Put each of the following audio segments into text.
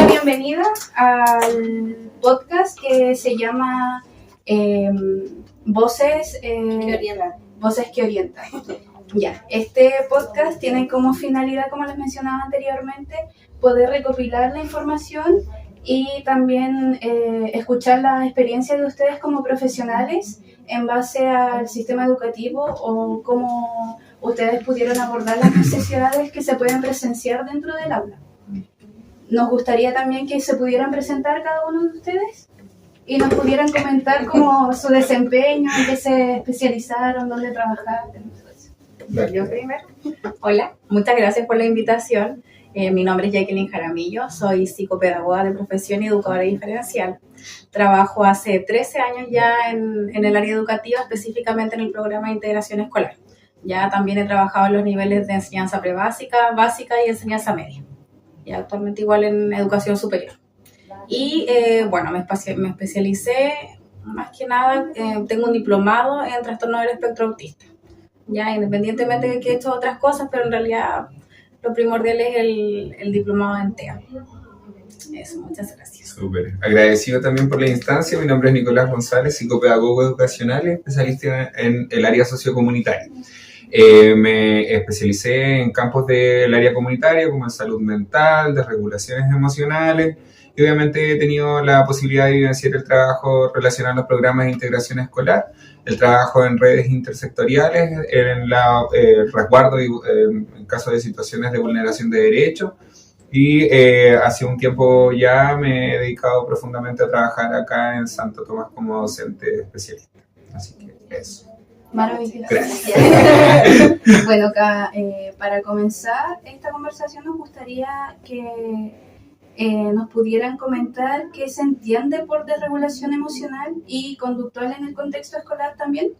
bienvenida al podcast que se llama Voces que Orientan. Ya, este podcast tiene como finalidad, como les mencionaba anteriormente, poder recopilar la información y también escuchar la experiencia de ustedes como profesionales en base al sistema educativo o cómo ustedes pudieron abordar las necesidades que se pueden presenciar dentro del aula. Nos gustaría también que se pudieran presentar cada uno de ustedes y nos pudieran comentar como su desempeño, en qué se especializaron, dónde trabajaron. Yo primero. Hola, muchas gracias por la invitación. Mi nombre es Jacqueline Jaramillo, soy psicopedagoga de profesión y educadora diferencial. Trabajo hace 13 años ya en el área educativa, específicamente en el programa de integración escolar. Ya también he trabajado en los niveles de enseñanza prebásica, básica y enseñanza media. Y actualmente igual en educación superior. Y bueno, me especialicé más que nada, tengo un diplomado en trastorno del espectro autista. Ya independientemente de que he hecho otras cosas, pero en realidad lo primordial es el diplomado en TEA. Eso, muchas gracias. Súper. Agradecido también por la instancia. Mi nombre es Nicolás González, psicopedagogo educacional y especialista en el área sociocomunitaria. Me especialicé en campos del área comunitaria como en salud mental, de regulaciones emocionales y obviamente he tenido la posibilidad de vivenciar el trabajo relacionado a los programas de integración escolar, el trabajo en redes intersectoriales, en el resguardo en caso de situaciones de vulneración de derechos y hace un tiempo ya me he dedicado profundamente a trabajar acá en Santo Tomás como docente especialista. Así que eso. Maravilloso. Gracias. Bueno, para comenzar esta conversación nos gustaría que nos pudieran comentar qué se entiende por desregulación emocional y conductual en el contexto escolar también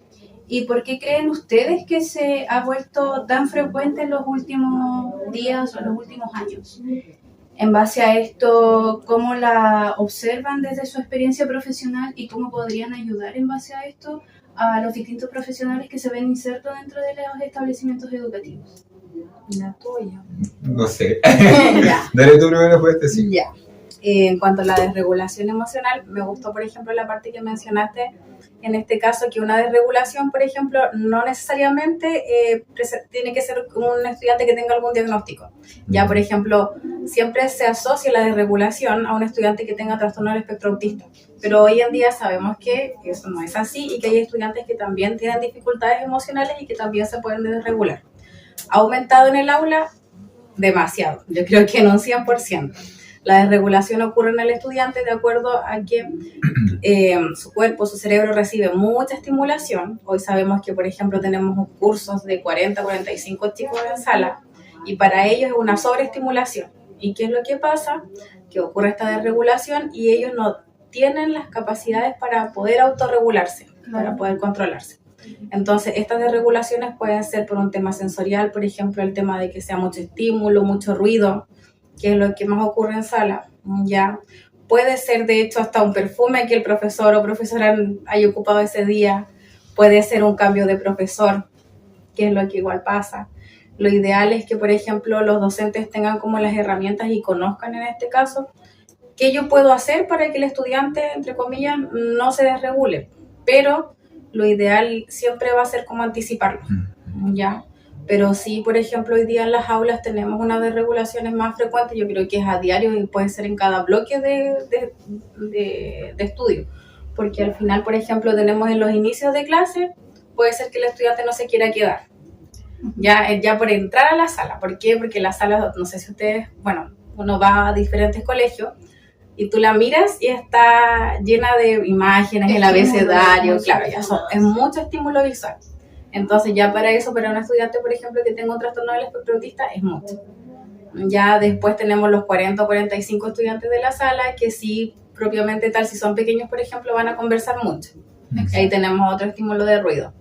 y por qué creen ustedes que se ha vuelto tan frecuente en los últimos días o en los últimos años. En base a esto, ¿cómo la observan desde su experiencia profesional y cómo podrían ayudar en base a esto a los distintos profesionales que se ven insertos dentro de los establecimientos educativos? La tuya. No sé. Dale tú primero, pues decir. Ya. En cuanto a la desregulación emocional, me gustó, por ejemplo, la parte que mencionaste, en este caso, que una desregulación, por ejemplo, no necesariamente tiene que ser un estudiante que tenga algún diagnóstico. Ya, por ejemplo, siempre se asocia la desregulación a un estudiante que tenga trastorno del espectro autista. Pero hoy en día sabemos que eso no es así y que hay estudiantes que también tienen dificultades emocionales y que también se pueden desregular. ¿Ha aumentado en el aula? Demasiado. Yo creo que en un 100%. La desregulación ocurre en el estudiante de acuerdo a que su cuerpo, su cerebro recibe mucha estimulación. Hoy sabemos que, por ejemplo, tenemos cursos de 40, 45 chicos en sala y para ellos es una sobreestimulación. ¿Y qué es lo que pasa? Que ocurre esta desregulación y ellos no tienen las capacidades para poder autorregularse, para poder controlarse. Entonces, estas desregulaciones pueden ser por un tema sensorial, por ejemplo, el tema de que sea mucho estímulo, mucho ruido, que es lo que más ocurre en sala, ¿ya? Puede ser, de hecho, hasta un perfume que el profesor o profesora haya ocupado ese día. Puede ser un cambio de profesor, que es lo que igual pasa. Lo ideal es que, por ejemplo, los docentes tengan como las herramientas y conozcan en este caso qué yo puedo hacer para que el estudiante, entre comillas, no se desregule. Pero lo ideal siempre va a ser como anticiparlo, ¿ya? Pero sí, por ejemplo, hoy día en las aulas tenemos unas desregulaciones más frecuentes, yo creo que es a diario y puede ser en cada bloque de estudio, porque al final, por ejemplo, tenemos en los inicios de clase, puede ser que el estudiante no se quiera quedar, ya por entrar a la sala. ¿Por qué? Porque la sala, no sé si ustedes, bueno, uno va a diferentes colegios y tú la miras y está llena de imágenes, el abecedario, claro, es mucho estímulo visual. Entonces ya para eso, para un estudiante, por ejemplo, que tenga un trastorno del espectro autista, es mucho. Ya después tenemos los 40 o 45 estudiantes de la sala que sí, propiamente tal, si son pequeños, por ejemplo, van a conversar mucho. Ahí tenemos otro estímulo de ruido.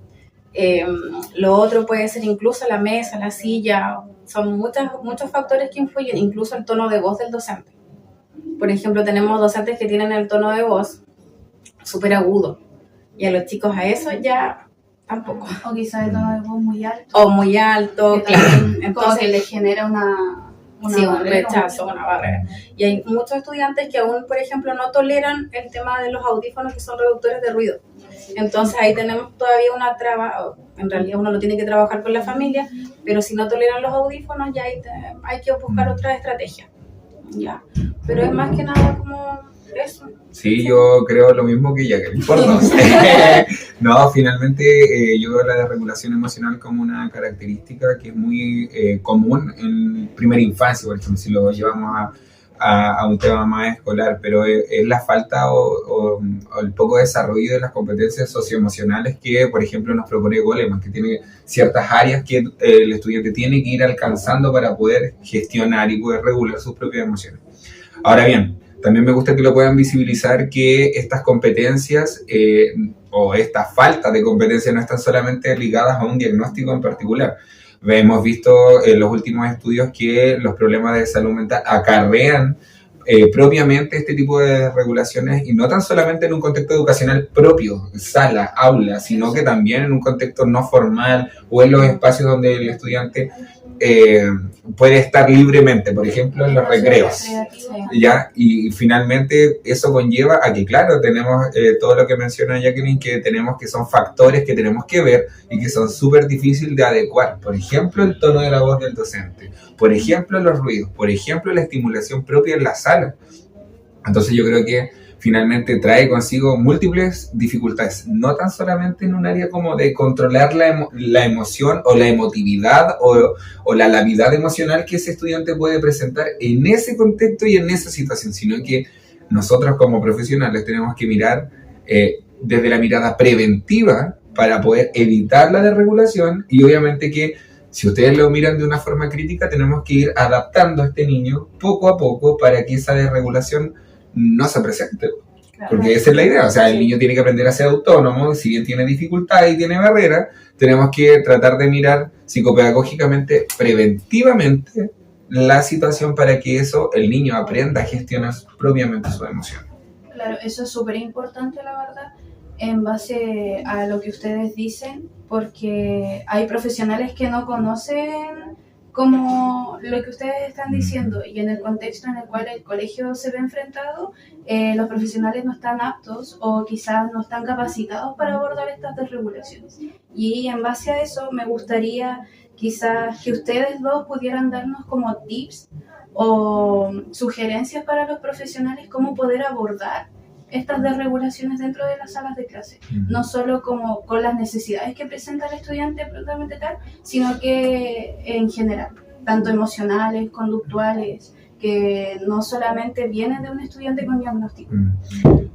Lo otro puede ser incluso la mesa, la silla, son muchos factores que influyen, incluso el tono de voz del docente. Por ejemplo, tenemos docentes que tienen el tono de voz súper agudo y a los chicos a eso ya tampoco. O quizás el tono de voz muy alto. O muy alto, claro. Entonces le genera una un rechazo, una barrera. Y hay muchos estudiantes que aún, por ejemplo, no toleran el tema de los audífonos que son reductores de ruido. Entonces ahí tenemos todavía una traba, en realidad uno lo tiene que trabajar con la familia, pero si no toleran los audífonos ya hay que buscar otra estrategia. Ya. Pero es más que nada como eso. Sí, yo creo lo mismo que Jacqueline, por dos. No, finalmente yo veo la desregulación emocional como una característica que es muy común en primera infancia, por ejemplo, si lo llevamos a un tema más escolar, pero es la falta o el poco desarrollo de las competencias socioemocionales que, por ejemplo, nos propone Goleman, que tiene ciertas áreas que el estudiante tiene que ir alcanzando para poder gestionar y poder regular sus propias emociones. Ahora bien, también me gusta que lo puedan visibilizar que estas competencias o esta falta de competencias no están solamente ligadas a un diagnóstico en particular. Hemos visto en los últimos estudios que los problemas de salud mental acarrean propiamente este tipo de regulaciones y no tan solamente en un contexto educacional propio, sala, aula, sino que también en un contexto no formal o en los espacios donde el estudiante puede estar libremente, por ejemplo en los recreos, ¿ya? Y finalmente eso conlleva a que, claro, tenemos todo lo que menciona Jacqueline, que tenemos que son factores que tenemos que ver y que son súper difíciles de adecuar. Por ejemplo, el tono de la voz del docente, por ejemplo, los ruidos, por ejemplo, la estimulación propia en la sala. Entonces yo creo que finalmente trae consigo múltiples dificultades, no tan solamente en un área como de controlar la emoción o la emotividad o la lavidad emocional que ese estudiante puede presentar en ese contexto y en esa situación, sino que nosotros como profesionales tenemos que mirar desde la mirada preventiva para poder evitar la desregulación y obviamente que si ustedes lo miran de una forma crítica tenemos que ir adaptando a este niño poco a poco para que esa desregulación no se presente, porque esa es la idea, o sea, el niño tiene que aprender a ser autónomo, si bien tiene dificultades y tiene barreras, tenemos que tratar de mirar psicopedagógicamente, preventivamente, la situación para que el niño aprenda a gestionar propiamente su emoción. Claro, eso es súper importante, la verdad, en base a lo que ustedes dicen, porque hay profesionales que no conocen como lo que ustedes están diciendo y en el contexto en el cual el colegio se ve enfrentado, los profesionales no están aptos o quizás no están capacitados para abordar estas desregulaciones. Y en base a eso me gustaría quizás que ustedes dos pudieran darnos como tips o sugerencias para los profesionales cómo poder abordar estas desregulaciones dentro de las salas de clase, no solo como con las necesidades que presenta el estudiante propiamente tal, sino que en general, tanto emocionales, conductuales, que no solamente vienen de un estudiante con diagnóstico.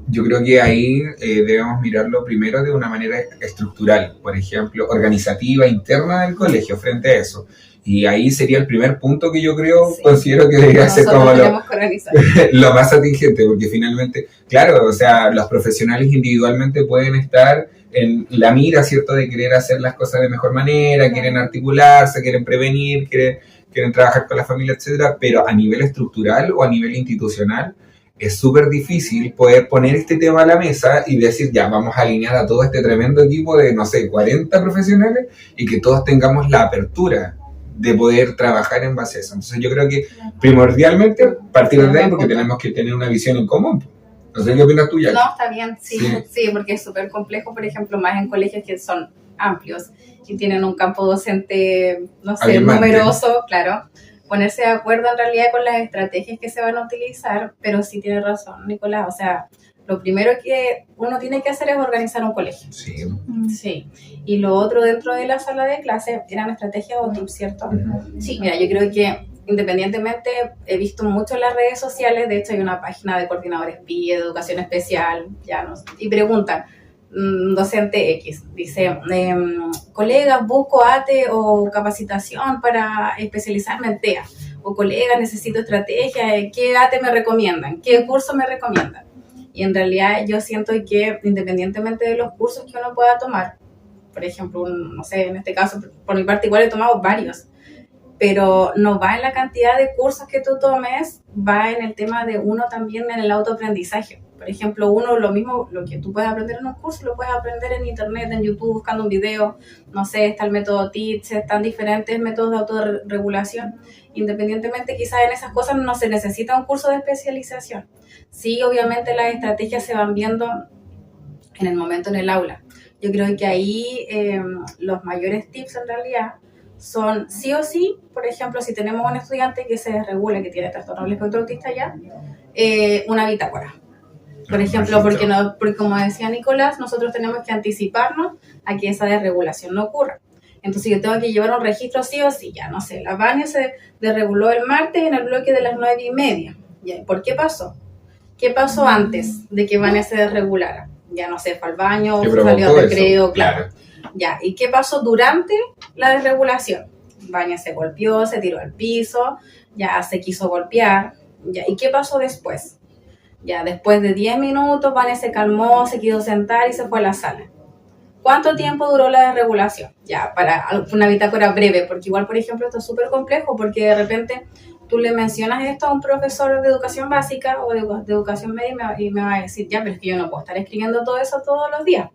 Yo creo que ahí debemos mirarlo primero de una manera estructural, por ejemplo, organizativa, interna del colegio frente a eso. Y ahí sería el primer punto que yo considero que debería ser como lo más atingente, porque finalmente, claro, o sea, los profesionales individualmente pueden estar en la mira, ¿cierto?, de querer hacer las cosas de mejor manera, quieren articularse, quieren prevenir, quieren trabajar con la familia, etcétera, pero a nivel estructural o a nivel institucional es súper difícil poder poner este tema a la mesa y decir, ya, vamos a alinear a todo este tremendo equipo de, 40 profesionales y que todos tengamos la apertura de poder trabajar en base a eso. Entonces yo creo que primordialmente partir de ahí porque tenemos que tener una visión en común. No sé qué opinas tú, ya. No, está bien, sí, porque es súper complejo, por ejemplo, más en colegios que son amplios y tienen un campo docente, numeroso, claro, ponerse de acuerdo en realidad con las estrategias que se van a utilizar, pero sí tiene razón, Nicolás, o sea, lo primero que uno tiene que hacer es organizar un colegio. Sí. Y lo otro dentro de la sala de clase eran estrategias o tips, ¿cierto? Sí. Mira, yo creo que independientemente he visto mucho en las redes sociales, de hecho hay una página de coordinadores PIE, de educación especial, y preguntan, docente X, dice, colegas, busco ATE o capacitación para especializarme en TEA, o colegas, necesito estrategia, ¿qué ATE me recomiendan? ¿Qué curso me recomiendan? Y en realidad yo siento que independientemente de los cursos que uno pueda tomar, por ejemplo, no sé, en este caso, por mi parte igual he tomado varios, pero no va en la cantidad de cursos que tú tomes, va en el tema de uno también en el autoaprendizaje. Por ejemplo, uno, lo mismo, lo que tú puedes aprender en un curso, lo puedes aprender en internet, en YouTube, buscando un video. No sé, está el método TEACH, están diferentes métodos de autorregulación. Independientemente, quizás en esas cosas no se necesita un curso de especialización. Sí, obviamente las estrategias se van viendo en el momento en el aula. Yo creo que ahí los mayores tips en realidad son sí o sí, por ejemplo, si tenemos un estudiante que se desregula, que tiene trastorno del espectro autista ya, una bitácora. Por ejemplo, porque como decía Nicolás, nosotros tenemos que anticiparnos a que esa desregulación no ocurra. Entonces yo tengo que llevar un registro sí o sí, ya no sé, la Vania se desreguló el martes en el bloque de las 9:30. ¿Ya? ¿Por qué pasó? ¿Qué pasó antes de que Vania se desregulara? Ya no sé, fue al baño, salió al recreo, claro. Ya, ¿y qué pasó durante la desregulación? Vania se golpeó, se tiró al piso, ya se quiso golpear, ya, ¿y qué pasó después? Ya, después de 10 minutos, Vania se calmó, se quiso sentar y se fue a la sala. ¿Cuánto tiempo duró la desregulación? Ya, para una bitácora breve, porque igual, por ejemplo, esto es súper complejo, porque de repente tú le mencionas esto a un profesor de educación básica o de educación media y me va a decir, ya, pero es que yo no puedo estar escribiendo todo eso todos los días.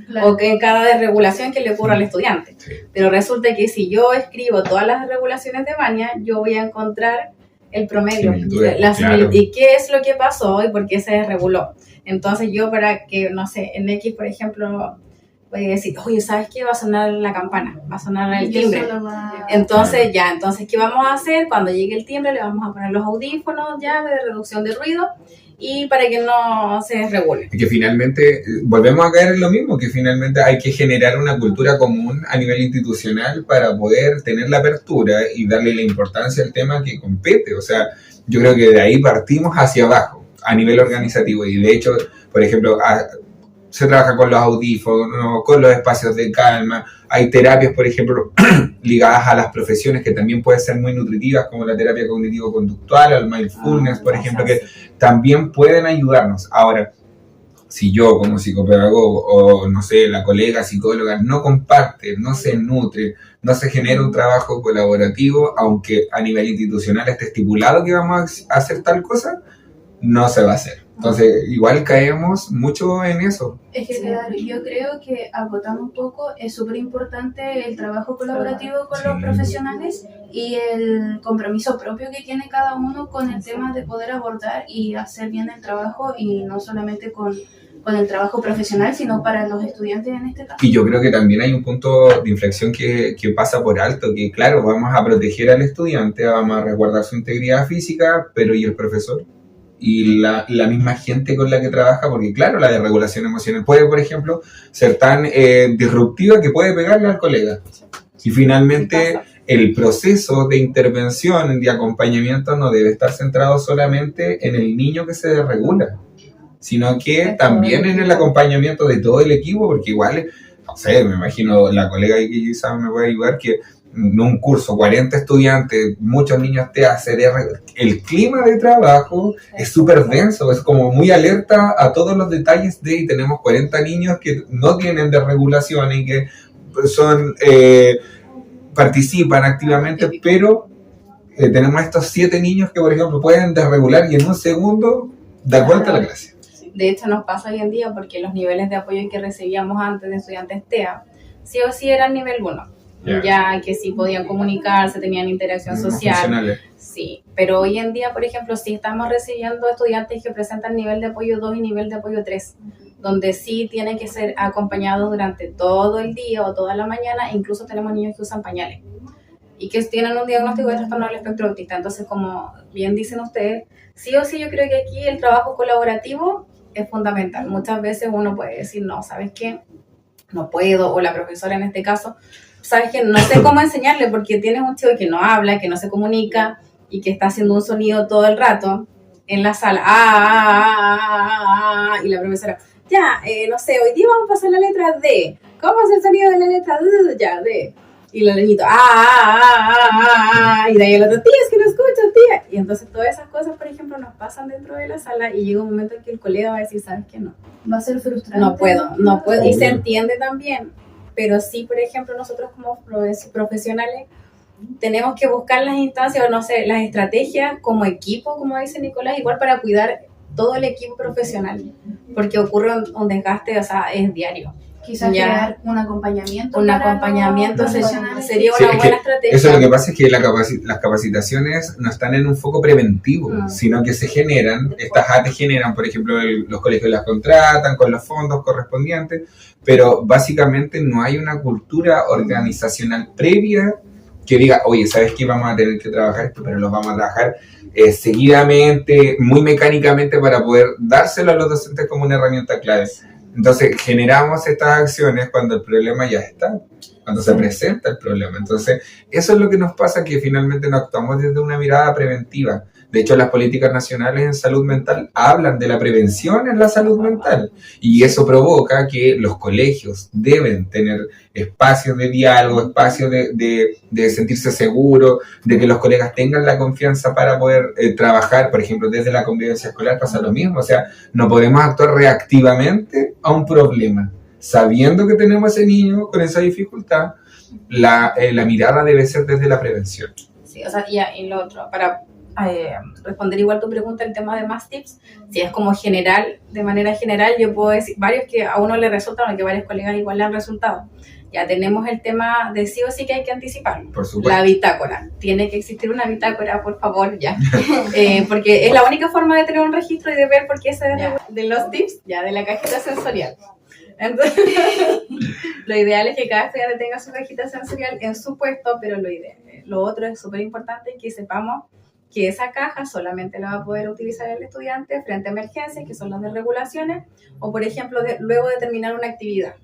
Claro. O que en cada desregulación que le ocurra al estudiante. Sí. Pero resulta que si yo escribo todas las desregulaciones de Vania, yo voy a encontrar el promedio. Claro. ¿Y qué es lo que pasó y por qué se desreguló? Entonces yo para que, no sé, en X, por ejemplo, voy a decir, oye, ¿sabes qué? Va a sonar la campana, va a sonar el timbre. Entonces, ¿qué vamos a hacer? Cuando llegue el timbre le vamos a poner los audífonos ya de reducción de ruido y para que no se desregule. Que finalmente, volvemos a caer en lo mismo, que finalmente hay que generar una cultura común a nivel institucional para poder tener la apertura y darle la importancia al tema que compete. O sea, yo creo que de ahí partimos hacia abajo, a nivel organizativo. Y de hecho, por ejemplo, se trabaja con los audífonos, con los espacios de calma. Hay terapias, por ejemplo, ligadas a las profesiones que también pueden ser muy nutritivas, como la terapia cognitivo-conductual, el mindfulness, por ejemplo, que también pueden ayudarnos. Ahora, si yo como psicopedagogo o, no sé, la colega psicóloga no comparte, no se nutre, no se genera un trabajo colaborativo, aunque a nivel institucional esté estipulado que vamos a hacer tal cosa, no se va a hacer. Entonces, igual caemos mucho en eso. Es que, claro, yo creo que acotando un poco, es súper importante el trabajo colaborativo con los profesionales y el compromiso propio que tiene cada uno con el tema de poder abordar y hacer bien el trabajo, y no solamente con el trabajo profesional, sino para los estudiantes en este caso. Y yo creo que también hay un punto de inflexión que pasa por alto, que claro, vamos a proteger al estudiante, vamos a resguardar su integridad física, pero ¿y el profesor? Y la misma gente con la que trabaja, porque claro, la desregulación emocional puede, por ejemplo, ser tan disruptiva que puede pegarle al colega. Y finalmente el proceso de intervención, de acompañamiento, no debe estar centrado solamente en el niño que se desregula, sino que también en el acompañamiento de todo el equipo, porque igual, no sé, me imagino la colega que quizás me puede ayudar, que en un curso, 40 estudiantes, muchos niños TACDR, el clima de trabajo es súper denso, es como muy alerta a todos los detalles y tenemos 40 niños que no tienen desregulación y que participan activamente, pero tenemos estos 7 niños que, por ejemplo, pueden desregular y en un segundo dar vuelta a la clase. De hecho, nos pasa hoy en día porque los niveles de apoyo que recibíamos antes de estudiantes TEA, sí o sí eran nivel 1. Ya que sí podían comunicarse, tenían interacción social. Sí, pero hoy en día, por ejemplo, sí estamos recibiendo estudiantes que presentan nivel de apoyo 2 y nivel de apoyo 3, donde sí tienen que ser acompañados durante todo el día o toda la mañana. Incluso tenemos niños que usan pañales y que tienen un diagnóstico de trastorno del espectro autista. Entonces, como bien dicen ustedes, sí o sí yo creo que aquí el trabajo colaborativo es fundamental. Muchas veces uno puede decir, no, ¿sabes qué? No puedo, o la profesora en este caso, sabes que no sé cómo enseñarle porque tienes un chico que no habla, que no se comunica y que está haciendo un sonido todo el rato en la sala, y la profesora, no sé, hoy día vamos a pasar la letra D, ¿cómo es el sonido de la letra D? Ya, D, y la niñito, y de ahí el otro, tía, es que no escucho, tía, y entonces todas esas cosas, por ejemplo, nos pasan dentro de la sala y llega un momento en que el colega va a decir, ¿sabes qué? No, va a ser frustrante. No puedo, y se entiende también. Pero sí, por ejemplo, nosotros como profesionales tenemos que buscar las instancias, o no sé, las estrategias como equipo, como dice Nicolás, igual para cuidar todo el equipo profesional, porque ocurre un desgaste, o sea, es diario. Quizás Ya. crear un acompañamiento. Un para acompañamiento los sería profesionales. Sí, una es buena que estrategia. eso es lo que pasa, es que las capacitaciones no están en un foco preventivo, sino que se generan, estas ATE generan, por ejemplo, los colegios las contratan con los fondos correspondientes, pero básicamente no hay una cultura organizacional previa que diga, oye, ¿sabes qué? Vamos a tener que trabajar esto, pero lo vamos a trabajar seguidamente, muy mecánicamente para poder dárselo a los docentes como una herramienta clave. Entonces, generamos estas acciones cuando el problema ya está, cuando se presenta el problema. Entonces, eso es lo que nos pasa, que finalmente no actuamos desde una mirada preventiva. De hecho, las políticas nacionales en salud mental hablan de la prevención en la salud mental, y eso provoca que los colegios deben tener espacios de diálogo, espacios de sentirse seguros, de que los colegas tengan la confianza para poder trabajar. Por ejemplo, desde la convivencia escolar pasa lo mismo, o sea, no podemos actuar reactivamente a un problema. Sabiendo que tenemos ese niño con esa dificultad, la mirada debe ser desde la prevención. Sí, o sea, y lo otro, para responder igual tu pregunta, el tema de más tips, si es como general, de manera general, yo puedo decir varios que a uno le resultan, o que varios colegas igual le han resultado. Ya tenemos el tema de sí o sí que hay que anticiparlo. Por supuesto. La bitácora. Tiene que existir una bitácora, por favor, ya. Porque es la única forma de tener un registro y de ver por qué se de los tips, ya, de la cajita sensorial. Entonces, lo ideal es que cada estudiante tenga su cajita sensorial en su puesto, pero lo otro es súper importante que sepamos que esa caja solamente la va a poder utilizar el estudiante frente a emergencias, que son las desregulaciones, o por ejemplo, luego de terminar una actividad.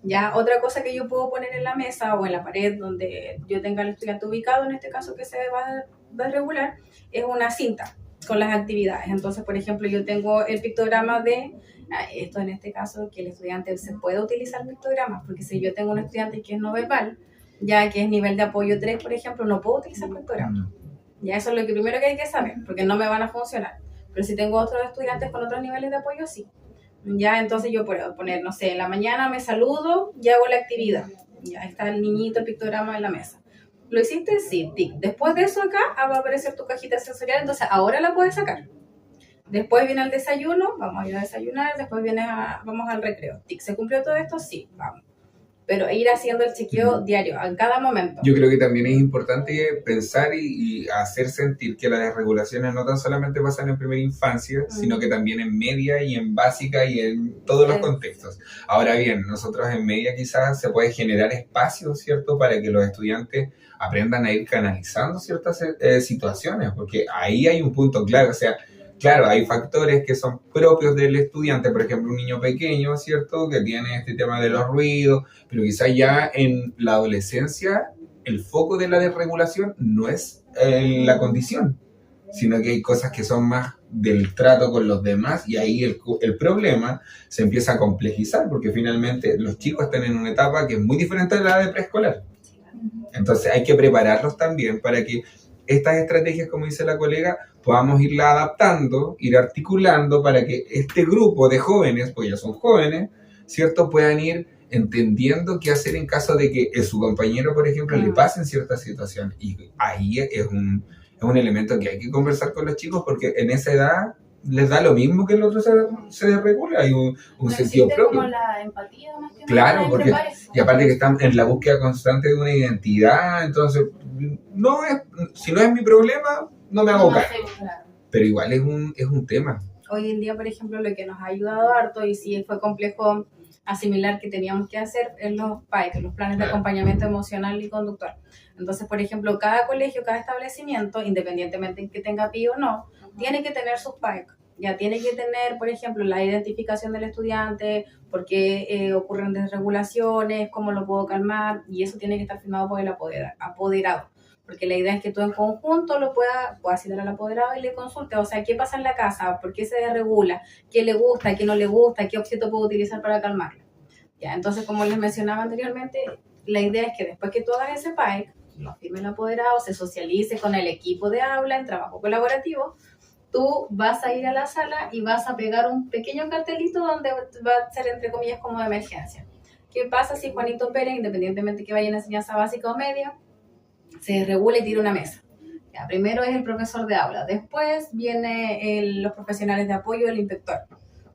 Ya, otra cosa que yo puedo poner en la mesa o en la pared donde yo tenga al estudiante ubicado, en este caso que se va a desregular, es una cinta con las actividades. Entonces, por ejemplo, yo tengo el pictograma de esto, en este caso, que el estudiante se puede utilizar pictogramas, porque si yo tengo un estudiante que es no verbal, ya que es nivel de apoyo 3, por ejemplo, no puedo utilizar pictogramas. Ya, eso es lo que primero que hay que saber, porque no me van a funcionar. Pero si tengo otros estudiantes con otros niveles de apoyo, sí. Ya, entonces yo puedo poner, no sé, en la mañana me saludo y hago la actividad. Ya está el niñito, el pictograma en la mesa. ¿Lo hiciste? Sí, tic. Después de eso acá va a aparecer tu cajita sensorial, entonces ahora la puedes sacar. Después viene el desayuno, vamos a ir a desayunar, después vamos al recreo. Tic, ¿se cumplió todo esto? Sí, vamos. Pero ir haciendo el chequeo diario, en cada momento. Yo creo que también es importante pensar y hacer sentir que las desregulaciones no tan solamente pasan en primera infancia, sino que también en media y en básica y en todos los contextos. Ahora bien, nosotros en media quizás se puede generar espacios, ¿cierto?, para que los estudiantes aprendan a ir canalizando ciertas situaciones, porque ahí hay un punto clave, o sea, claro, hay factores que son propios del estudiante, por ejemplo, un niño pequeño, ¿cierto?, que tiene este tema de los ruidos, pero quizás ya en la adolescencia el foco de la desregulación no es la condición, sino que hay cosas que son más del trato con los demás, y ahí el problema se empieza a complejizar, porque finalmente los chicos están en una etapa que es muy diferente a la de preescolar. Entonces hay que prepararlos también para que estas estrategias, como dice la colega, podamos irla adaptando, ir articulando para que este grupo de jóvenes, pues ya son jóvenes, ¿cierto?, puedan ir entendiendo qué hacer en caso de que su compañero, por ejemplo, le pasen ciertas situaciones. Y ahí es un elemento que hay que conversar con los chicos, porque en esa edad les da lo mismo que el otro se desregula, hay un sentido propio. Como la empatía más que claro, nada, porque y aparte que están en la búsqueda constante de una identidad, entonces si no es mi problema, no me hago cargo. Pero igual es un tema. Hoy en día, por ejemplo, lo que nos ha ayudado harto, y sí fue complejo asimilar que teníamos que hacer, es los PAEC, los planes de acompañamiento emocional y conductual. Entonces, por ejemplo, cada colegio, cada establecimiento, independientemente en que tenga PI o no, tiene que tener sus PAEC. Ya tiene que tener, por ejemplo, la identificación del estudiante, por qué ocurren desregulaciones, cómo lo puedo calmar, y eso tiene que estar firmado por el apoderado. Porque la idea es que tú en conjunto lo puedas citar al apoderado y le consulte, o sea, qué pasa en la casa, por qué se desregula, qué le gusta, qué no le gusta, qué objeto puedo utilizar para calmarlo. Ya, entonces, como les mencionaba anteriormente, la idea es que después que tú hagas ese PAEC, lo firme el apoderado, se socialice con el equipo de aula en trabajo colaborativo, tú vas a ir a la sala y vas a pegar un pequeño cartelito donde va a ser, entre comillas, como de emergencia. ¿Qué pasa si Juanito Pérez, independientemente que vaya en enseñanza básica o media, se desregula y tira una mesa? Ya, primero es el profesor de aula, después vienen los profesionales de apoyo, el inspector.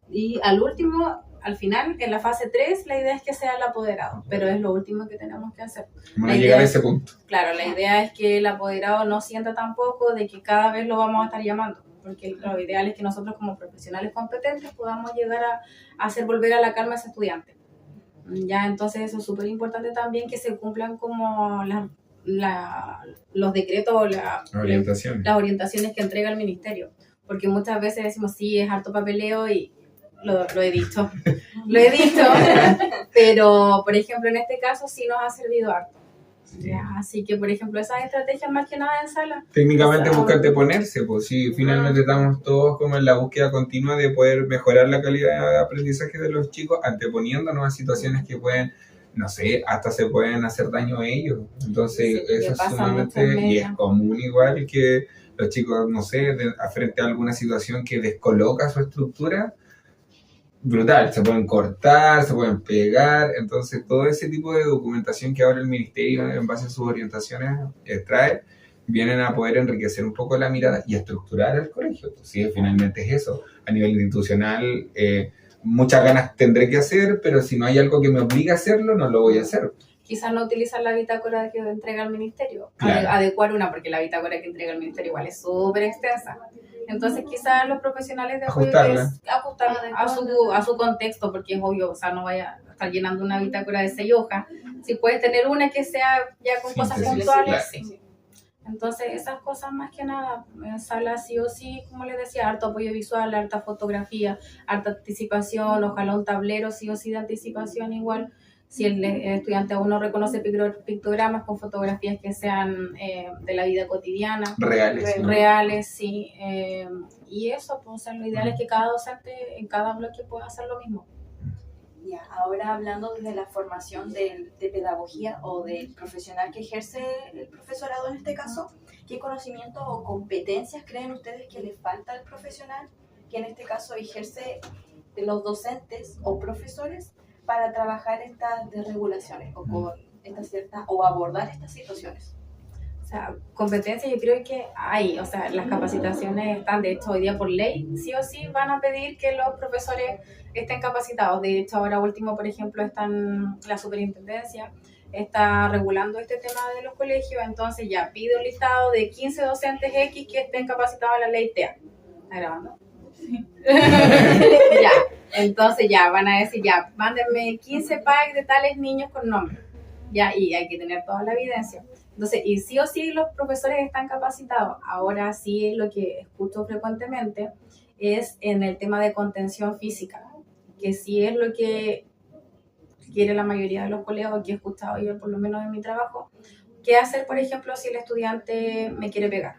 Y al último, al final, en la fase 3, la idea es que sea el apoderado, pero es lo último que tenemos que hacer. Vamos a llegar a ese punto. Claro, la idea es que el apoderado no sienta tampoco de que cada vez lo vamos a estar llamando, porque lo ideal es que nosotros como profesionales competentes podamos llegar a hacer volver a la calma a ese estudiante. Ya, entonces eso es súper importante también, que se cumplan como los decretos o las orientaciones que entrega el ministerio, porque muchas veces decimos, sí, es harto papeleo y lo he dicho, pero por ejemplo en este caso sí nos ha servido harto. Ya, así que por ejemplo esas estrategias más que nada en sala. Técnicamente buscar de ponerse, pues sí, finalmente estamos todos como en la búsqueda continua de poder mejorar la calidad de aprendizaje de los chicos, anteponiéndonos a situaciones que pueden, no sé, hasta se pueden hacer daño a ellos. Entonces sí, eso es sumamente, y es común igual que los chicos, no sé, frente a alguna situación que descoloca su estructura, brutal, se pueden cortar, se pueden pegar, entonces todo ese tipo de documentación que ahora el ministerio en base a sus orientaciones trae, vienen a poder enriquecer un poco la mirada y estructurar el colegio. Sí, finalmente es eso, a nivel institucional muchas ganas tendré que hacer, pero si no hay algo que me obligue a hacerlo, no lo voy a hacer. Quizás no utilizar la bitácora que entrega el ministerio, claro. Adecuar una, porque la bitácora que entrega el ministerio igual es súper extensa. Entonces quizás los profesionales de apoyo ajustarla a su contexto, porque es obvio, o sea, no vaya a estar llenando una bitácora de 6 hojas. Si puedes tener una que sea ya con cosas puntuales, claro. Sí. Entonces esas cosas más que nada, en sala sí o sí, como les decía, harto apoyo visual, harta fotografía, harta anticipación, ojalá un tablero sí o sí de anticipación igual. Si el estudiante aún no reconoce pictogramas con fotografías que sean de la vida cotidiana. Reales, sí. Y eso, pues, o sea, lo ideal es que cada docente en cada bloque pueda hacer lo mismo. Ya, ahora hablando desde la formación de pedagogía o del profesional que ejerce el profesorado en este caso, ¿qué conocimientos o competencias creen ustedes que le falta al profesional que en este caso ejerce los docentes o profesores para trabajar estas desregulaciones o con o abordar estas situaciones? O sea, competencias yo creo que hay, o sea, las capacitaciones están, de hecho hoy día por ley, sí o sí van a pedir que los profesores estén capacitados. De hecho ahora último, por ejemplo, la superintendencia está regulando este tema de los colegios, entonces ya pide un listado de 15 docentes X que estén capacitados en la ley TEA. ¿Está grabando? Sí. Ya. Entonces ya van a decir, ya, mándenme 15 packs de tales niños con nombre. Ya, y hay que tener toda la evidencia. Entonces, y sí o sí los profesores están capacitados. Ahora sí lo que escucho frecuentemente es en el tema de contención física, que sí es lo que quiere la mayoría de los colegas, que he escuchado yo por lo menos en mi trabajo. ¿Qué hacer, por ejemplo, si el estudiante me quiere pegar?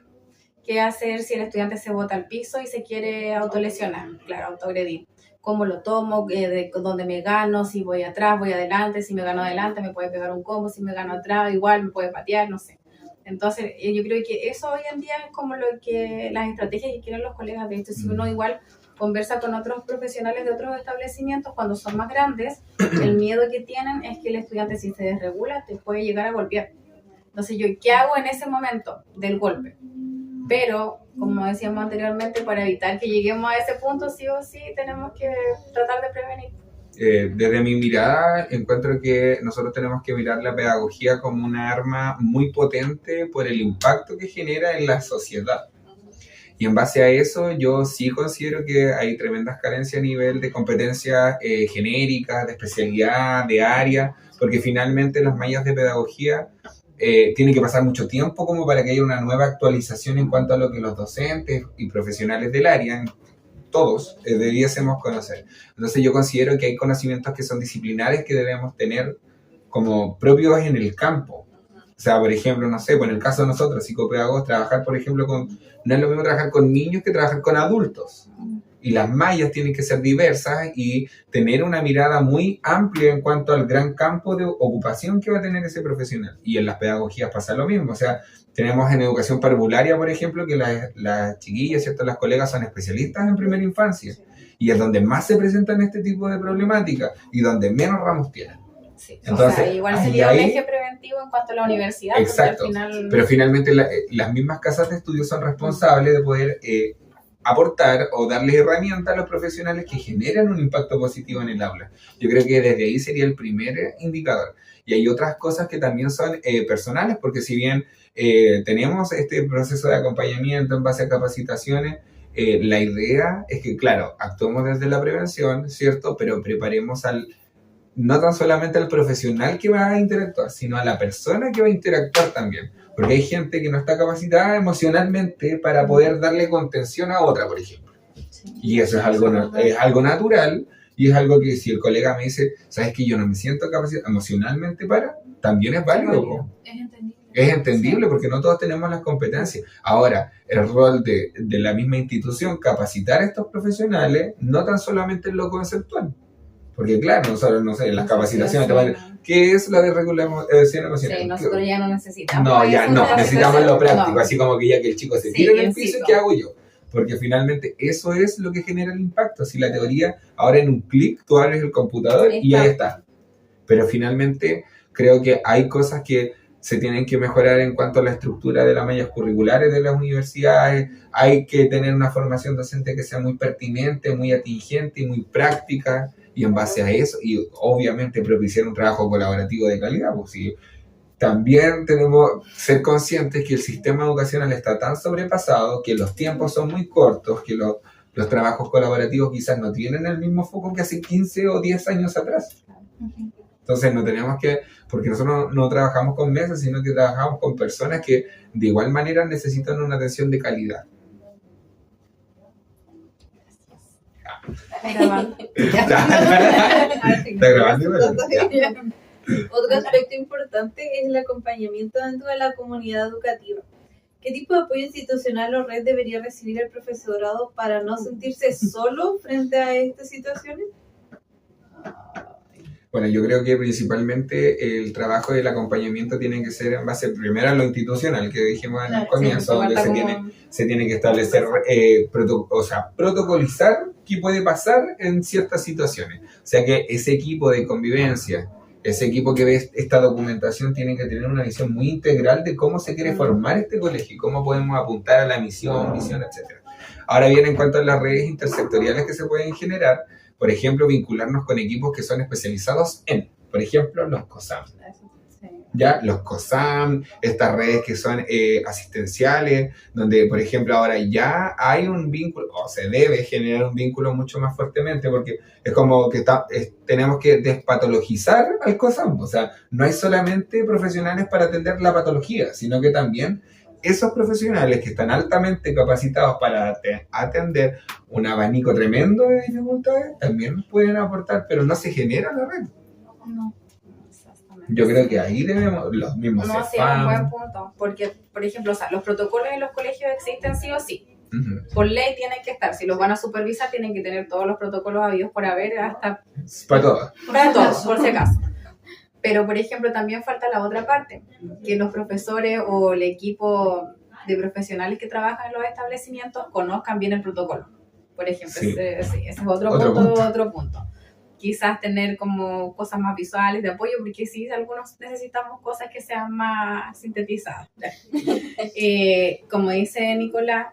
¿Qué hacer si el estudiante se bota al piso y se quiere autolesionar? Claro, autoagredir. ¿Cómo lo tomo? ¿De dónde me gano? Si voy atrás, voy adelante. Si me gano adelante, me puede pegar un combo. Si me gano atrás, igual me puede patear, no sé. Entonces, yo creo que eso hoy en día es como las estrategias que quieren los colegas. De hecho, si uno igual conversa con otros profesionales de otros establecimientos, cuando son más grandes, el miedo que tienen es que el estudiante, si se desregula, te puede llegar a golpear. Entonces, ¿qué hago en ese momento del golpe? Pero, como decíamos anteriormente, para evitar que lleguemos a ese punto, sí o sí, tenemos que tratar de prevenir. Desde mi mirada, encuentro que nosotros tenemos que mirar la pedagogía como una arma muy potente por el impacto que genera en la sociedad. Y en base a eso, yo sí considero que hay tremendas carencias a nivel de competencias genéricas, de especialidad, de área, porque finalmente las mallas de pedagogía tiene que pasar mucho tiempo como para que haya una nueva actualización en cuanto a lo que los docentes y profesionales del área, todos, debiésemos conocer. Entonces yo considero que hay conocimientos que son disciplinares que debemos tener como propios en el campo. O sea, por ejemplo, no sé, pues en el caso de nosotros, psicopedagogos, trabajar, por ejemplo, no es lo mismo trabajar con niños que trabajar con adultos. Y las mallas tienen que ser diversas y tener una mirada muy amplia en cuanto al gran campo de ocupación que va a tener ese profesional. Y en las pedagogías pasa lo mismo. O sea, tenemos en educación parvularia, por ejemplo, que las chiquillas, ¿cierto? Las colegas son especialistas en primera infancia. Y es donde más se presentan este tipo de problemáticas y donde menos ramos tienen. Sí, Entonces, o sea, igual ahí sería un hay- eje preventivo en cuanto a la universidad. Exacto. Porque al final, Pero finalmente las mismas casas de estudio son responsables de poder aportar o darles herramientas a los profesionales que generan un impacto positivo en el aula. Yo creo que desde ahí sería el primer indicador. Y hay otras cosas que también son personales, porque si bien tenemos este proceso de acompañamiento en base a capacitaciones, la idea es que, claro, actuemos desde la prevención, ¿cierto? Pero preparemos no tan solamente al profesional que va a interactuar, sino a la persona que va a interactuar también. Porque hay gente que no está capacitada emocionalmente para poder darle contención a otra, por ejemplo. Y eso es algo natural, y es algo que si el colega me dice, ¿sabes que yo no me siento capacitado emocionalmente para? También es válido. ¿No? Es entendible. Es entendible porque no todos tenemos las competencias. Ahora, el rol de la misma institución, capacitar a estos profesionales, no tan solamente en lo conceptual. Porque claro, nosotros, no sé, en las capacitaciones, ¿qué es la desregulación emocional? Sí, nosotros ya no necesitamos. No, ya eso, no, necesitamos lo práctico, no. así como que ya que el chico se Sí, tira en el en piso, sí, ¿qué hago yo? Porque finalmente eso es lo que genera el impacto. Si la teoría, ahora en un clic, tú abres el computador y ahí está. Pero finalmente creo que hay cosas que se tienen que mejorar en cuanto a la estructura de las mallas curriculares de las universidades. Hay que tener una formación docente que sea muy pertinente, muy atingente y muy práctica. Y en base a eso, y obviamente propiciar un trabajo colaborativo de calidad, pues sí. También tenemos que ser conscientes que el sistema educacional está tan sobrepasado, que los tiempos son muy cortos, que los trabajos colaborativos quizás no tienen el mismo foco que hace 15 o 10 años atrás. Entonces no tenemos que, porque nosotros no trabajamos con mesas, sino que trabajamos con personas que de igual manera necesitan una atención de calidad. ¿Está grabando? Otro aspecto importante es el acompañamiento dentro de la comunidad educativa. ¿Qué tipo de apoyo institucional o red debería recibir el profesorado para no sentirse solo frente a estas situaciones? Bueno, yo creo que principalmente el trabajo del acompañamiento tiene que ser en base primero a lo institucional, que dijimos en el comienzo, donde se tiene que establecer, protocolizar qué puede pasar en ciertas situaciones. O sea que ese equipo de convivencia, ese equipo que ve esta documentación tiene que tener una visión muy integral de cómo se quiere formar este colegio y cómo podemos apuntar a la misión, etc. Ahora bien, en cuanto a las redes intersectoriales que se pueden generar, por ejemplo, vincularnos con equipos que son especializados en, por ejemplo, los COSAM. Ya, los COSAM, estas redes que son asistenciales, donde, por ejemplo, ahora ya hay un vínculo, o se debe generar un vínculo mucho más fuertemente, porque es como que tenemos que despatologizar al COSAM. O sea, no hay solamente profesionales para atender la patología, sino que también esos profesionales que están altamente capacitados para atender un abanico tremendo de dificultades, también pueden aportar, pero no se genera la red. No. Yo creo que ahí debemos, los mismos No, sí, es un buen punto, porque, por ejemplo, o sea, los protocolos en los colegios existen sí o sí. Por ley tienen que estar, si los van a supervisar tienen que tener todos los protocolos habidos por haber, hasta para todos. Para todos, por si acaso. Pero, por ejemplo, también falta la otra parte, que los profesores o el equipo de profesionales que trabajan en los establecimientos conozcan bien el protocolo. Por ejemplo, sí. ese es otro punto. Quizás tener como cosas más visuales de apoyo, porque sí, algunos necesitamos cosas que sean más sintetizadas. Como dice Nicolás,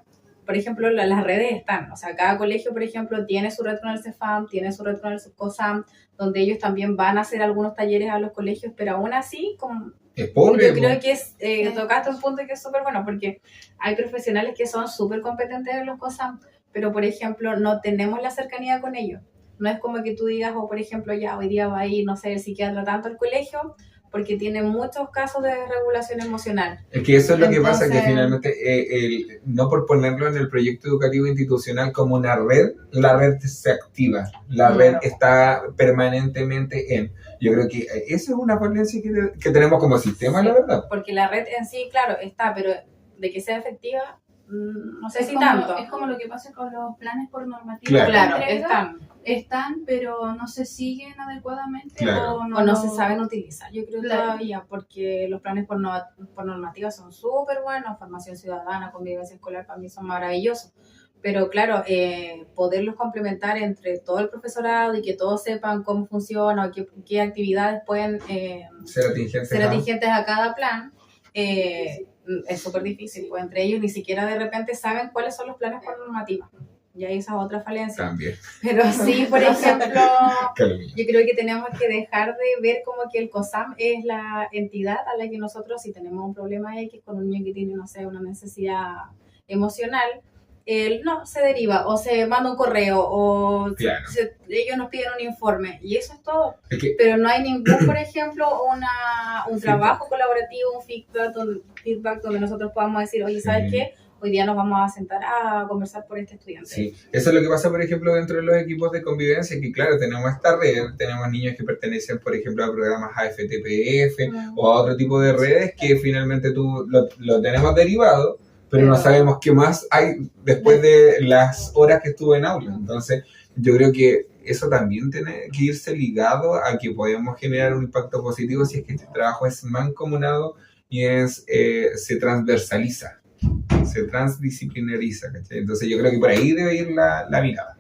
por ejemplo, las redes están, o sea, cada colegio, por ejemplo, tiene su red con el CEFAM, tiene su red con el COSAM, donde ellos también van a hacer algunos talleres a los colegios, pero aún así, como es pobre, yo creo que tocaste un punto que es súper bueno, porque hay profesionales que son súper competentes en los COSAM, pero, por ejemplo, no tenemos la cercanía con ellos. No es como que tú digas, o por ejemplo, ya hoy día va a ir, no sé, el psiquiatra tanto al colegio, porque tiene muchos casos de desregulación emocional. Es que eso es lo que pasa, que finalmente, no por ponerlo en el proyecto educativo institucional como una red, la red se activa, la red está permanentemente en. Yo creo que esa es una falencia que tenemos como sistema, la verdad. Porque la red en sí, claro, está, pero de que sea efectiva, no sé si tanto. Es como lo que pasa con los planes por normativa. Claro, están, pero no se siguen adecuadamente, claro, o no se saben utilizar, yo creo, claro, todavía, porque los planes por normativa son súper buenos, formación ciudadana, convivencia escolar, para mí son maravillosos, Pero claro, poderlos complementar entre todo el profesorado y que todos sepan cómo funciona o qué actividades pueden ser atingentes a cada plan, es súper difícil, pues entre ellos ni siquiera de repente saben cuáles son los planes por normativa. Y hay esa otra falencia. También. Pero sí, por ejemplo, yo creo que tenemos que dejar de ver como que el COSAM es la entidad a la que nosotros, si tenemos un problema X con un niño que tiene, no sé, una necesidad emocional, no, se deriva o se manda un correo o claro. Ellos nos piden un informe y eso es todo. Es que, pero no hay ningún, por ejemplo, un trabajo colaborativo, un feedback donde nosotros podamos decir, oye, ¿sabes qué? Hoy día nos vamos a sentar a conversar por este estudiante. Sí, eso es lo que pasa, por ejemplo, dentro de los equipos de convivencia, que claro, tenemos esta red, tenemos niños que pertenecen, por ejemplo, a programas AFTPF o a otro tipo de redes que finalmente tú lo tenemos derivado, pero no sabemos qué más hay después de las horas que estuvo en aula. Entonces, yo creo que eso también tiene que irse ligado a que podemos generar un impacto positivo si es que este trabajo es mancomunado y se transversaliza. Se transdisciplinariza, ¿cachai? Entonces yo creo que por ahí debe ir la mirada.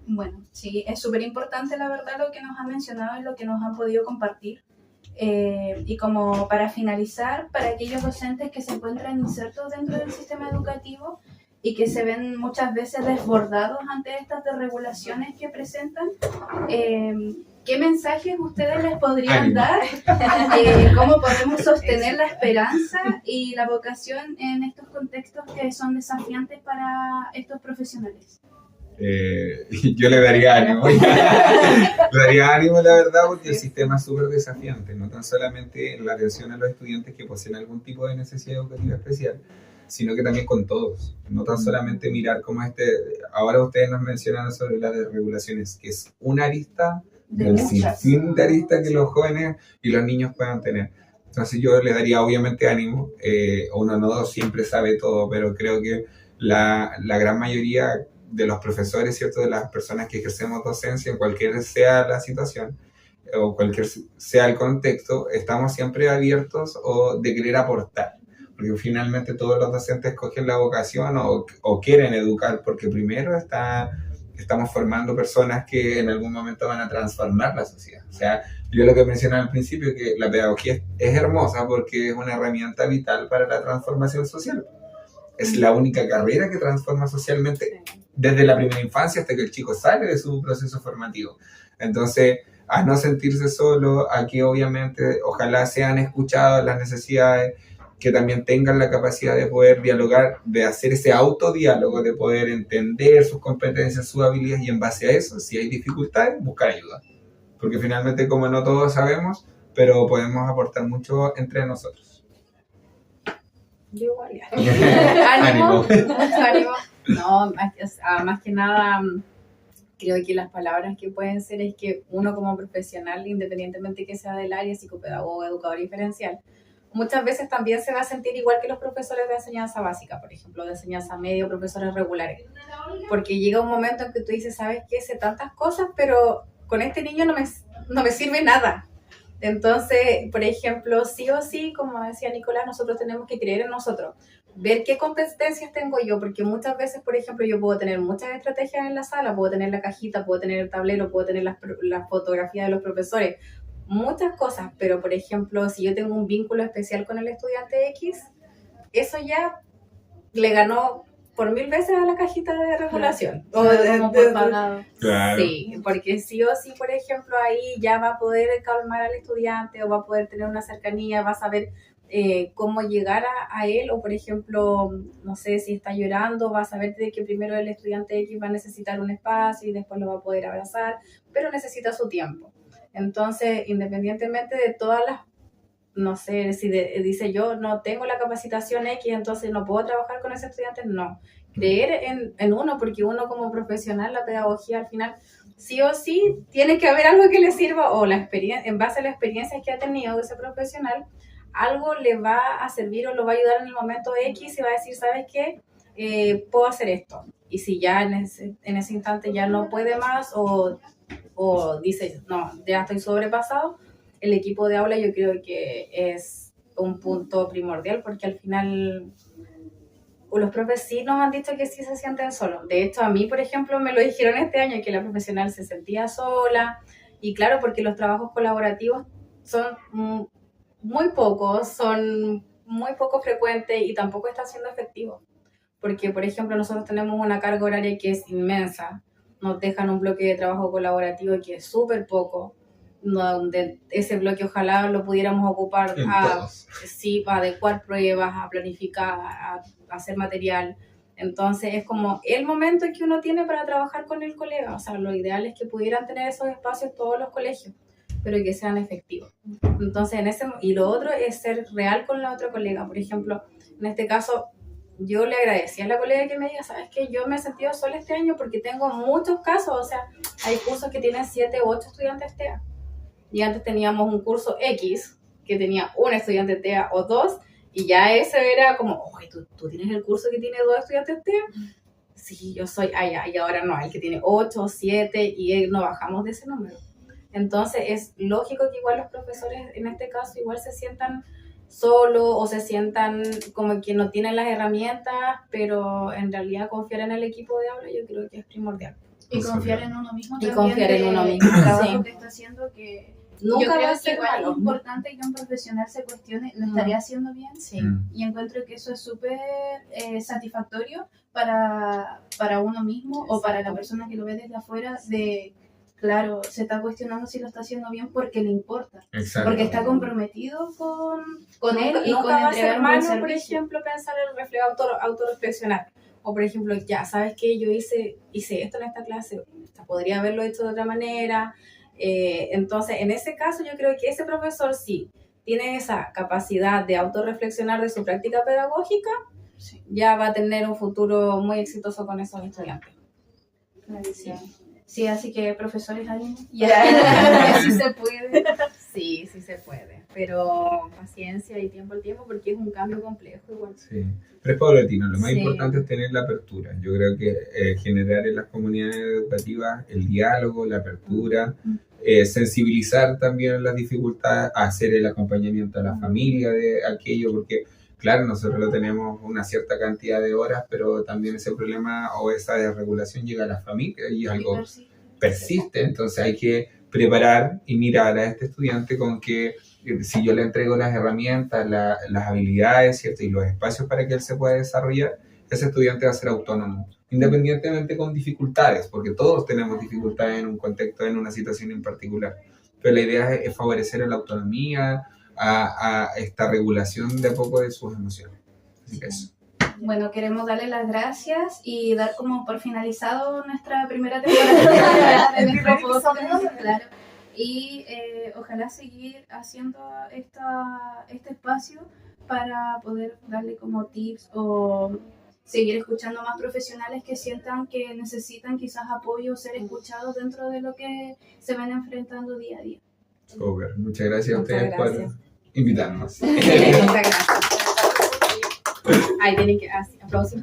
Bueno, sí, es súper importante la verdad lo que nos han mencionado y lo que nos han podido compartir. Y como para finalizar, para aquellos docentes que se encuentran insertos dentro del sistema educativo y que se ven muchas veces desbordados ante estas desregulaciones que presentan, ¿qué mensajes ustedes les podrían dar? ¿Cómo podemos sostener la esperanza y la vocación en estos contextos que son desafiantes para estos profesionales? Yo le daría ánimo. Le daría ánimo, la verdad, porque el sistema es súper desafiante, no tan solamente en la atención a los estudiantes que poseen algún tipo de necesidad educativa especial, sino que también con todos, no tan solamente mirar cómo ahora ustedes nos mencionan sobre las desregulaciones, que es una arista del sinfín de aristas que los jóvenes y los niños puedan tener. Entonces yo le daría obviamente ánimo, uno no siempre sabe todo, pero creo que la gran mayoría de los profesores, ¿cierto?, de las personas que ejercemos docencia, en cualquier sea la situación o cualquier sea el contexto, estamos siempre abiertos de querer aportar, porque finalmente todos los docentes cogen la vocación o quieren educar, porque primero estamos formando personas que en algún momento van a transformar la sociedad. O sea, yo lo que mencionaba al principio, que la pedagogía es hermosa porque es una herramienta vital para la transformación social. Es la única carrera que transforma socialmente desde la primera infancia hasta que el chico sale de su proceso formativo. Entonces, a no sentirse solo, a que obviamente ojalá sean escuchadas las necesidades, que también tengan la capacidad de poder dialogar, de hacer ese autodiálogo, de poder entender sus competencias, sus habilidades, y en base a eso, si hay dificultades, buscar ayuda. Porque finalmente, como no todos sabemos, pero podemos aportar mucho entre nosotros. Yo igual. Ánimo. No, más que nada, creo que las palabras que pueden ser es que uno como profesional, independientemente que sea del área, psicopedagogo, educador diferencial, muchas veces también se va a sentir igual que los profesores de enseñanza básica, por ejemplo, de enseñanza media o profesores regulares. Porque llega un momento en que tú dices, ¿sabes qué? Sé tantas cosas, pero con este niño no me sirve nada. Entonces, por ejemplo, sí o sí, como decía Nicolás, nosotros tenemos que creer en nosotros, ver qué competencias tengo yo, porque muchas veces, por ejemplo, yo puedo tener muchas estrategias en la sala, puedo tener la cajita, puedo tener el tablero, puedo tener las fotografías de los profesores, muchas cosas, pero por ejemplo, si yo tengo un vínculo especial con el estudiante X, eso ya le ganó por 1000 veces a la cajita de regulación. Claro. Claro. Sí, porque sí o sí, por ejemplo, ahí ya va a poder calmar al estudiante o va a poder tener una cercanía, va a saber cómo llegar a él, o por ejemplo, no sé, si está llorando, va a saber de que primero el estudiante X va a necesitar un espacio y después lo va a poder abrazar, pero necesita su tiempo. Entonces, independientemente de todas las, no sé, si dice yo no tengo la capacitación X, entonces no puedo trabajar con ese estudiante, no. Creer en uno, porque uno como profesional, la pedagogía al final, sí o sí, tiene que haber algo que le sirva, o en base a la experiencia que ha tenido ese profesional, algo le va a servir o lo va a ayudar en el momento X y va a decir, ¿sabes qué? Puedo hacer esto. Y si ya en ese instante ya no puede más o dice, no, ya estoy sobrepasado, el equipo de aula yo creo que es un punto primordial, porque al final los profes sí nos han dicho que sí se sienten solos. De hecho, a mí, por ejemplo, me lo dijeron este año, que la profesional se sentía sola. Y claro, porque los trabajos colaborativos son muy pocos, son muy poco frecuentes y tampoco están siendo efectivos. Porque, por ejemplo, nosotros tenemos una carga horaria que es inmensa. Nos dejan un bloque de trabajo colaborativo que es súper poco, donde ese bloque ojalá lo pudiéramos ocupar sí, para adecuar pruebas, a planificar, a hacer material. Entonces es como el momento que uno tiene para trabajar con el colega. O sea, lo ideal es que pudieran tener esos espacios todos los colegios, pero que sean efectivos. Entonces, y lo otro es ser real con la otra colega. Por ejemplo, en este caso, yo le agradecí a la colega que me diga, ¿sabes qué? Yo me he sentido sola este año porque tengo muchos casos. O sea, hay cursos que tienen 7 u 8 estudiantes TEA. Y antes teníamos un curso X que tenía un estudiante TEA o 2, y ya ese era como, oye, ¿tú tienes el curso que tiene 2 estudiantes TEA? Sí, yo soy allá, y ahora no, el que tiene 8 o 7, y no bajamos de ese número. Entonces es lógico que igual los profesores en este caso igual se sientan solos o se sientan como que no tienen las herramientas, pero en realidad confiar en el equipo de aula yo creo que es primordial. Y confiar en uno mismo Y también. confiar en uno mismo. El trabajo Sí. que está haciendo, que Nunca yo va creo a que ser igual malo. es importante que un profesional se cuestione, ¿lo estaría haciendo bien? Sí. Y encuentro que eso es súper satisfactorio para uno mismo o para la persona que lo ve desde afuera, de, claro, se está cuestionando si lo está haciendo bien porque le importa. Exacto. Porque está comprometido con él y nunca con va a entregar ser un buen malo, por servicio. ejemplo, pensar en el reflejo autorreflexionar. O, por ejemplo, ya, ¿sabes qué? Yo hice esto en esta clase, podría haberlo hecho de otra manera. Entonces, en ese caso, yo creo que ese profesor sí tiene esa capacidad de autorreflexionar de su práctica pedagógica, Sí. ya va a tener un futuro muy exitoso con esos estudiantes. Sí, así que profesores, ánimo. Sí se puede. Sí, sí se puede. Pero paciencia y tiempo al tiempo, porque es un cambio complejo igual. Sí, pero es paulatino. Lo más Sí. importante es tener la apertura. Yo creo que generar en las comunidades educativas el diálogo, la apertura, sensibilizar también las dificultades, hacer el acompañamiento a la familia de aquello, porque claro, nosotros lo tenemos una cierta cantidad de horas, pero también ese problema o esa desregulación llega a la familia y es algo persiste, entonces hay que preparar y mirar a este estudiante con que si yo le entrego las herramientas, las habilidades, ¿cierto? Y los espacios para que él se pueda desarrollar, ese estudiante va a ser autónomo, independientemente con dificultades, porque todos tenemos dificultades en un contexto, en una situación en particular, pero la idea es favorecer la autonomía, a esta regulación de a poco de sus emociones. Así que eso. Bueno, queremos darle las gracias y dar como por finalizado nuestra primera temporada de nuestro podcast, claro. Y ojalá seguir haciendo este espacio para poder darle como tips o seguir escuchando más profesionales que sientan que necesitan quizás apoyo o ser escuchados dentro de lo que se ven enfrentando día a día. Super. Muchas gracias a Muchas ustedes gracias. por invitarnos. Muchas gracias. Ahí tienen que aplausos.